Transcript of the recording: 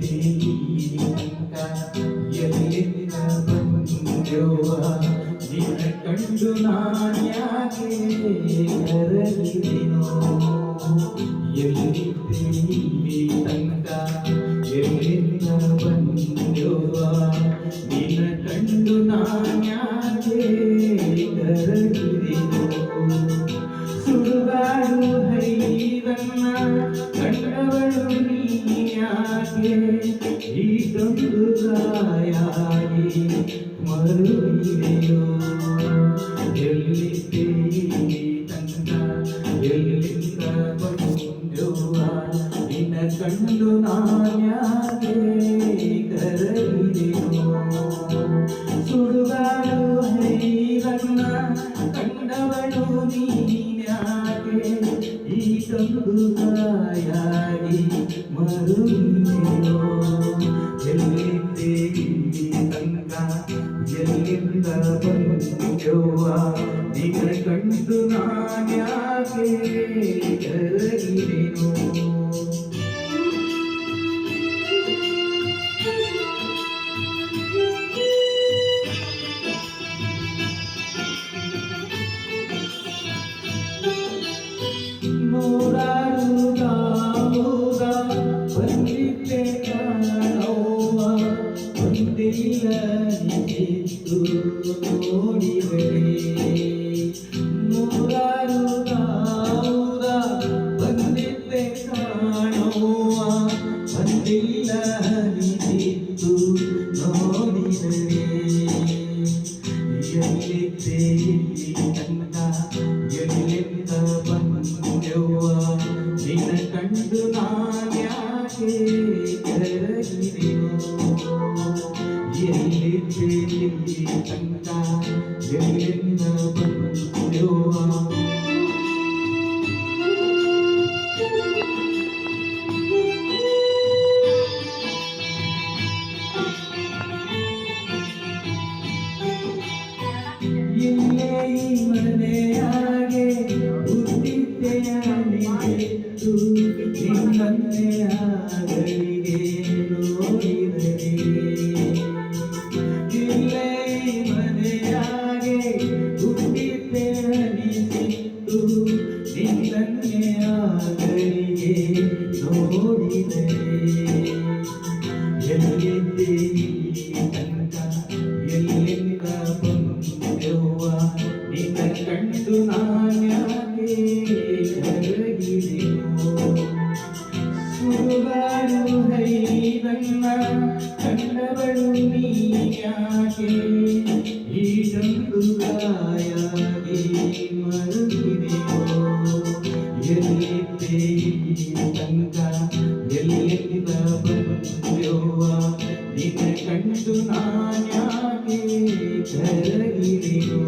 ಎಲ್ಲಿದ್ದೀಗ ಎಲ್ಲಿಂದ ಬಂದೆವ್ವ ನಿನ್ನ ಕಂಡು ನಾನ್ಯಾಕೆ ಕರಗಿದೆನೋ ಎಲ್ಲಿದ್ದೀ ತನಕ ಎಲ್ಲಿಂದ ಬಂದೆವ್ವ ನಿನ್ನ ಕಂಡು ನಾನ್ಯಾಕೆ ಕರಗಿದೆನೋ ಸುಡುಗಾಡು ಹೈದನ್ನ ಕಂಡವಳು ನೀಯಾಗೆ ಈಗೊಂದು ಗಾಯಾಗಿ ಮರುಗಿದೆಯೋ ಎಲ್ಲಿದ್ದೇ ತನ್ನ ಎಲ್ಲಿಂದ ಬಂದೆವ್ವ ನಿನ್ನ ಕಂಡು ನಾನ್ಯಾಕೆ ಕರಗಿದೆಯೋ ಸುಡುಗಾಡು ಹೈದನ್ನ ಕಂಡವಳು ನೀನ್ಯಾಕೆ ಈಗೊಂದು ಗಾಯಾಗಿ ಮರುಗಿದೆಯೋ ಎಲ್ಲಿದ್ದೇ ತನಕ ಎಲ್ಲಿಂದ ಬಂದೆವ್ವ ನಿನ್ನ ಕಂಡು ನಾನ್ಯಾಕೆ ಕರಗಿದೆನೋ ನೂರಾರು ಗಾವುಗ ಬಂದಿದ್ದೆ ಕಾಣವ್ವ ಒಂದಿಲ್ಲ ನಿಂತು ನೋಡಿದರೆ ನೂರಾರು ಗಾವುಗ ಬಂದಿದ್ದೆ ಕಾಣವ್ವ ಒಂದಿಲ್ಲ ನಿಂತು ನೋಡಿದರೆ ಎಲ್ಲಿದ್ದೆ ತನಕ ಎಲ್ಲಿಂದ ಬಂದೆವ್ವ ನಿನ್ನ ಕಂಡು ನಾನ್ಯಾಕೆ ಕರಗಿದೆನೋ ಎಲ್ಲಿದ್ದೆ ತನಕ ಎಲ್ಲಿಂದ ಬಂದೆವ್ವ ಇಲ್ಲೇ ಈ ಮನೆಯಾಗೆ ಹುಟ್ಟಿದ್ದೆಯ ನಿಂತು ನಿನ್ನನ್ನೇ ಆಗಲಿಗೆ ನೋಡಿದರೆ ಇಲ್ಲೇ ಈ ಮನೆಯಾಗೆ ಹುಟ್ಟಿದ್ದೆಯ ನಿಂತು ನಿನ್ನನ್ನೇ ಆಗಲಿಗೆ ನೋಡಿದರೆ ಎಲ್ಲಿದ್ದೇ ತನಕ ಎಲ್ಲಿಂದ ಬಂದೆವ್ವ ನಿನ್ನ ಕಂಡು ನಾನ್ಯಾಕೆ ಕರಗಿದೆನೋ ಸುಡುಗಾಡು ಹೈದನ್ನ ಕಂಡವಳು ನೀಯಾಕೆ ಈಗೊಂದು ಗಾಯಾಗಿ ಮರುಗಿದೆಯೋ ಎಲ್ಲಿದ್ದೇ ತನಕ ಎಲ್ಲಿಂದ ಬಂದೆವ್ವ ನಿನ್ನ ಕಂಡು ನಾನ್ಯಾಕೆ ಕರಗಿದೆನೋ